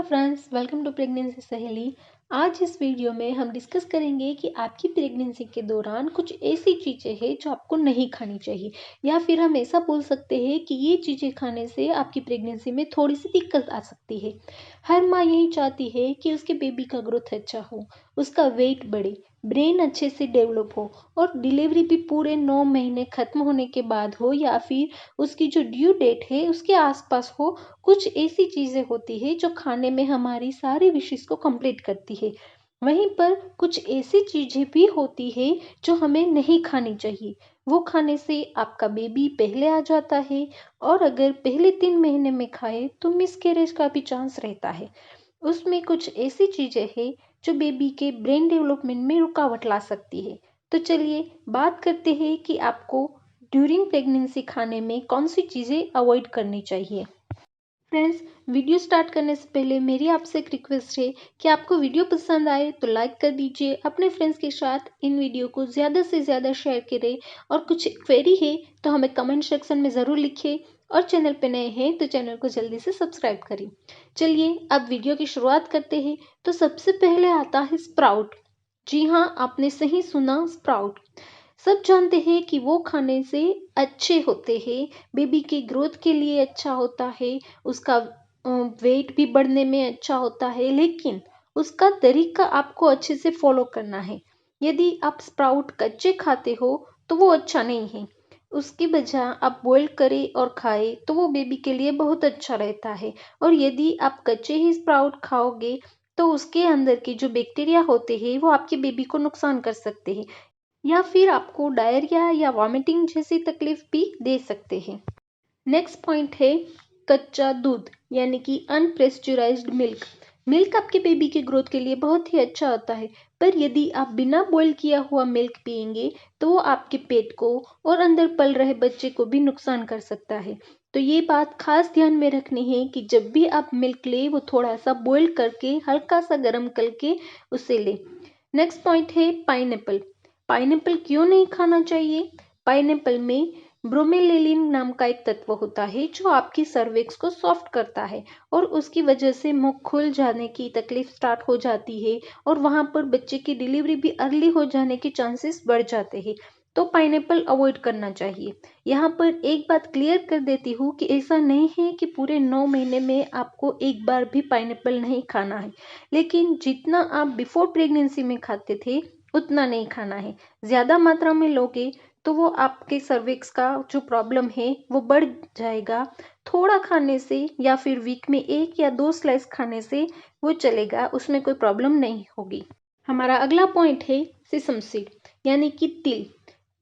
Hello friends, welcome to pregnancy Saheli. आज इस video में हम डिस्कस करेंगे कि आपकी प्रेगनेंसी के दौरान कुछ ऐसी चीज़ें हैं जो आपको नहीं खानी चाहिए, या फिर हम ऐसा बोल सकते हैं कि ये चीज़ें खाने से आपकी प्रेगनेंसी में थोड़ी सी दिक्कत आ सकती है। हर माँ यही चाहती है कि उसके बेबी का ग्रोथ अच्छा हो, उसका वेट बढ़े, ब्रेन अच्छे से डेवलप हो और डिलीवरी भी पूरे 9 महीने ख़त्म होने के बाद हो, या फिर उसकी जो ड्यू डेट है उसके आसपास हो। कुछ ऐसी चीज़ें होती है जो खाने में हमारी सारी विशेष को कंप्लीट करती है। वहीं पर कुछ ऐसी चीज़ें भी होती है जो हमें नहीं खानी चाहिए। वो खाने से आपका बेबी पहले आ जाता है, और अगर पहले 3 महीने में खाए तो मिसकैरेज का भी चांस रहता है। उसमें कुछ ऐसी चीज़ें हैं जो बेबी के ब्रेन डेवलपमेंट में रुकावट ला सकती है। तो चलिए बात करते हैं कि आपको ड्यूरिंग प्रेगनेंसी खाने में कौन सी चीज़ें अवॉइड करनी चाहिए। फ्रेंड्स, वीडियो स्टार्ट करने से पहले मेरी आपसे एक रिक्वेस्ट है कि आपको वीडियो पसंद आए तो लाइक कर दीजिए, अपने फ्रेंड्स के साथ इन वीडियो को ज़्यादा से ज़्यादा शेयर करें, और कुछ क्वेरी है तो हमें कमेंट सेक्शन में ज़रूर लिखें, और चैनल पे नए हैं तो चैनल को जल्दी से सब्सक्राइब करें। चलिए अब वीडियो की शुरुआत करते हैं। तो सबसे पहले आता है स्प्राउट। जी हाँ, आपने सही सुना, स्प्राउट। सब जानते हैं कि वो खाने से अच्छे होते हैं, बेबी की ग्रोथ के लिए अच्छा होता है, उसका वेट भी बढ़ने में अच्छा होता है, लेकिन उसका तरीका आपको अच्छे से फॉलो करना है। यदि आप स्प्राउट कच्चे खाते हो तो वो अच्छा नहीं है। उसकी बजाय आप बॉईल करें और खाएं तो वो बेबी के लिए बहुत अच्छा रहता है। और यदि आप कच्चे ही स्प्राउट खाओगे तो उसके अंदर के जो बैक्टीरिया होते हैं वो आपके बेबी को नुकसान कर सकते हैं, या फिर आपको डायरिया या वॉमिटिंग जैसी तकलीफ भी दे सकते हैं। नेक्स्ट पॉइंट है कच्चा दूध, यानी कि अनप्रेस्चराइज्ड मिल्क। मिल्क आपके बेबी की ग्रोथ के लिए बहुत ही अच्छा होता है, पर यदि आप बिना बॉईल किया हुआ मिल्क पिएंगे तो वो आपके पेट को और अंदर पल रहे बच्चे को भी नुकसान कर सकता है। तो ये बात खास ध्यान में रखनी है कि जब भी आप मिल्क ले वो थोड़ा सा बॉईल करके हल्का सा गर्म करके उसे ले। नेक्स्ट पॉइंट है पाइनएप्पल। पाइनएप्पल क्यों नहीं खाना चाहिए? पाइनएप्पल में ब्रोमेलेलिन नाम का एक तत्व होता है जो आपकी सर्विक्स को सॉफ्ट करता है, और उसकी वजह से मुंह खुल जाने की तकलीफ स्टार्ट हो जाती है, और वहां पर बच्चे की डिलीवरी भी अर्ली हो जाने के चांसेस बढ़ जाते हैं। तो पाइनएप्पल अवॉइड करना चाहिए। यहाँ पर एक बात क्लियर कर देती हूँ कि ऐसा नहीं है कि पूरे 9 महीने में आपको एक बार भी पाइनएप्पल नहीं खाना है, लेकिन जितना आप बिफोर प्रेगनेंसी में खाते थे उतना नहीं खाना है। ज़्यादा मात्रा में लोगे तो वो आपके सर्विक्स का जो प्रॉब्लम है वो बढ़ जाएगा। थोड़ा खाने से या फिर वीक में 1 या 2 स्लाइस खाने से वो चलेगा, उसमें कोई प्रॉब्लम नहीं होगी। हमारा अगला पॉइंट है सेसम सीड, यानी कि तिल।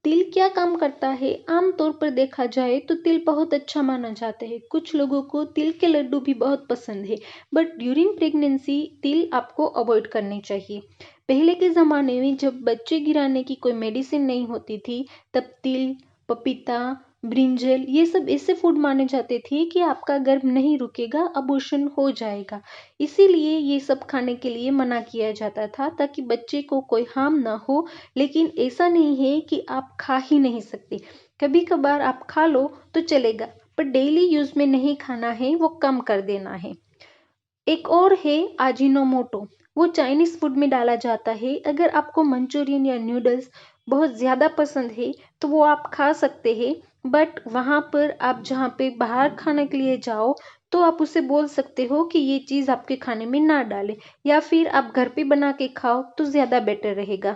तिल क्या काम करता है? आमतौर पर देखा जाए तो तिल बहुत अच्छा माना जाता है। कुछ लोगों को तिल के लड्डू भी बहुत पसंद है, बट ड्यूरिंग प्रेगनेंसी तिल आपको अवॉइड करनी चाहिए। पहले के ज़माने में जब बच्चे गिराने की कोई मेडिसिन नहीं होती थी, तब तिल, पपीता, ब्रिंजल ये सब ऐसे फूड माने जाते थे कि आपका गर्भ नहीं रुकेगा, अबॉर्शन हो जाएगा। इसीलिए ये सब खाने के लिए मना किया जाता था ताकि बच्चे को कोई हार्म ना हो। लेकिन ऐसा नहीं है कि आप खा ही नहीं सकते। कभी कभार आप खा लो तो चलेगा, पर डेली यूज में नहीं खाना है, वो कम कर देना है। एक और है आजिनोमोटो। वो चाइनीज फूड में डाला जाता है। अगर आपको मंचूरियन या नूडल्स बहुत ज़्यादा पसंद है तो वो आप खा सकते हैं, बट वहाँ पर आप जहाँ पे बाहर खाने के लिए जाओ तो आप उसे बोल सकते हो कि ये चीज़ आपके खाने में ना डाले, या फिर आप घर पे बना के खाओ तो ज़्यादा बेटर रहेगा।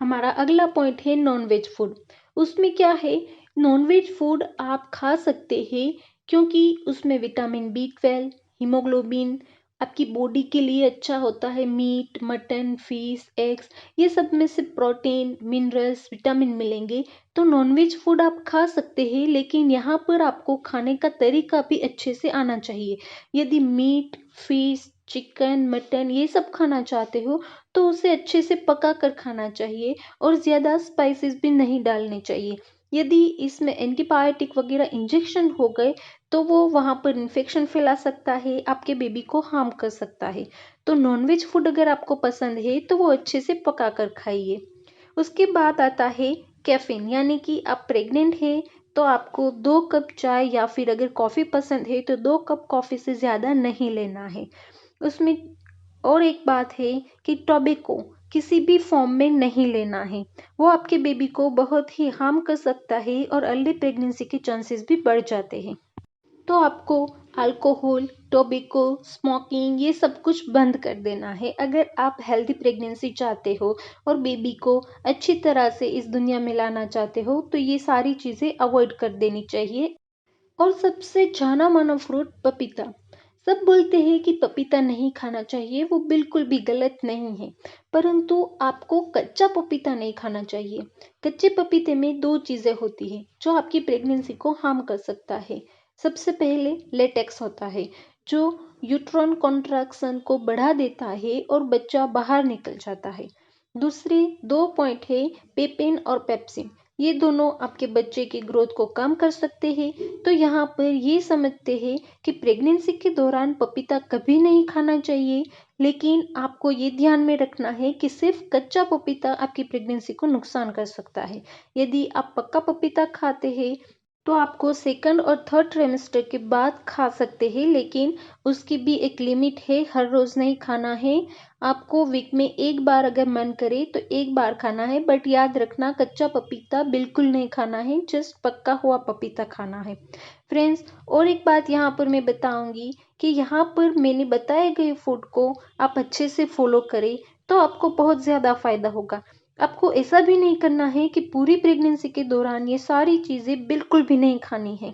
हमारा अगला पॉइंट है नॉनवेज फूड। उसमें क्या है, नॉनवेज फूड आप खा सकते हैं क्योंकि उसमें विटामिन B12, हीमोग्लोबिन आपकी बॉडी के लिए अच्छा होता है। मीट, मटन, फिश, एग्स ये सब में से प्रोटीन, मिनरल्स, विटामिन मिलेंगे। तो नॉनवेज फूड आप खा सकते हैं, लेकिन यहाँ पर आपको खाने का तरीका भी अच्छे से आना चाहिए। यदि मीट, फिश, चिकन, मटन ये सब खाना चाहते हो तो उसे अच्छे से पका कर खाना चाहिए, और ज़्यादा स्पाइसेस भी नहीं डालने चाहिए। यदि इसमें एंटीबायोटिक वगैरह इंजेक्शन हो गए तो वो वहाँ पर इन्फेक्शन फैला सकता है, आपके बेबी को हार्म कर सकता है। तो नॉनवेज फूड अगर आपको पसंद है तो वो अच्छे से पका कर खाइए। उसके बाद आता है कैफीन, यानी कि आप प्रेग्नेंट है तो आपको 2 कप चाय या फिर अगर कॉफ़ी पसंद है तो 2 कप कॉफ़ी से ज़्यादा नहीं लेना है। उसमें और एक बात है कि टोबैको किसी भी फॉर्म में नहीं लेना है। वो आपके बेबी को बहुत ही हार्म कर सकता है और अर्ली प्रेगनेंसी के चांसेस भी बढ़ जाते हैं। तो आपको अल्कोहल, टोबैको, स्मोकिंग ये सब कुछ बंद कर देना है अगर आप हेल्दी प्रेगनेंसी चाहते हो और बेबी को अच्छी तरह से इस दुनिया में लाना चाहते हो, तो ये सारी चीज़ें अवॉइड कर देनी चाहिए। और सबसे जाना माना फ्रूट पपीता। सब बोलते हैं कि पपीता नहीं खाना चाहिए, वो बिल्कुल भी गलत नहीं है, परंतु आपको कच्चा पपीता नहीं खाना चाहिए। कच्चे पपीते में दो चीज़ें होती हैं जो आपकी प्रेगनेंसी को हार्म कर सकता है। सबसे पहले लेटेक्स होता है जो यूट्रॉन कॉन्ट्रैक्शन को बढ़ा देता है और बच्चा बाहर निकल जाता है। दूसरे दो पॉइंट है पेपेन और पेप्सिन। ये दोनों आपके बच्चे की ग्रोथ को कम कर सकते हैं। तो यहाँ पर ये समझते हैं कि प्रेगनेंसी के दौरान पपीता कभी नहीं खाना चाहिए, लेकिन आपको ये ध्यान में रखना है कि सिर्फ कच्चा पपीता आपकी प्रेगनेंसी को नुकसान कर सकता है। यदि आप पक्का पपीता खाते हैं तो आपको सेकंड और थर्ड ट्राइमेस्टर के बाद खा सकते हैं, लेकिन उसकी भी एक लिमिट है, हर रोज़ नहीं खाना है। आपको वीक में एक बार अगर मन करे तो एक बार खाना है, बट याद रखना कच्चा पपीता बिल्कुल नहीं खाना है, जस्ट पक्का हुआ पपीता खाना है। फ्रेंड्स, और एक बात यहाँ पर मैं बताऊंगी कि यहाँ पर मैंने बताए गए फूड को आप अच्छे से फॉलो करें तो आपको बहुत ज़्यादा फायदा होगा। आपको ऐसा भी नहीं करना है कि पूरी प्रेगनेंसी के दौरान ये सारी चीज़ें बिल्कुल भी नहीं खानी है,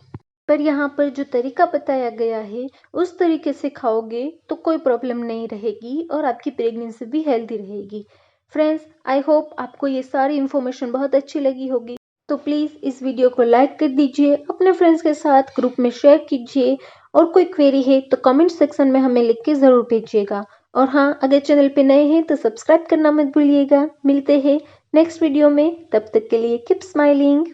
पर यहाँ पर जो तरीका बताया गया है उस तरीके से खाओगे तो कोई प्रॉब्लम नहीं रहेगी और आपकी प्रेगनेंसी भी हेल्दी रहेगी। फ्रेंड्स, आई होप आपको ये सारी इन्फॉर्मेशन बहुत अच्छी लगी होगी। तो प्लीज़ इस वीडियो को लाइक कर दीजिए, अपने फ्रेंड्स के साथ ग्रुप में शेयर कीजिए, और कोई क्वेरी है तो कमेंट सेक्शन में हमें लिख के ज़रूर भेजिएगा। और हाँ, अगर चैनल पे नए हैं तो सब्सक्राइब करना मत भूलिएगा। मिलते हैं नेक्स्ट वीडियो में, तब तक के लिए कीप स्माइलिंग।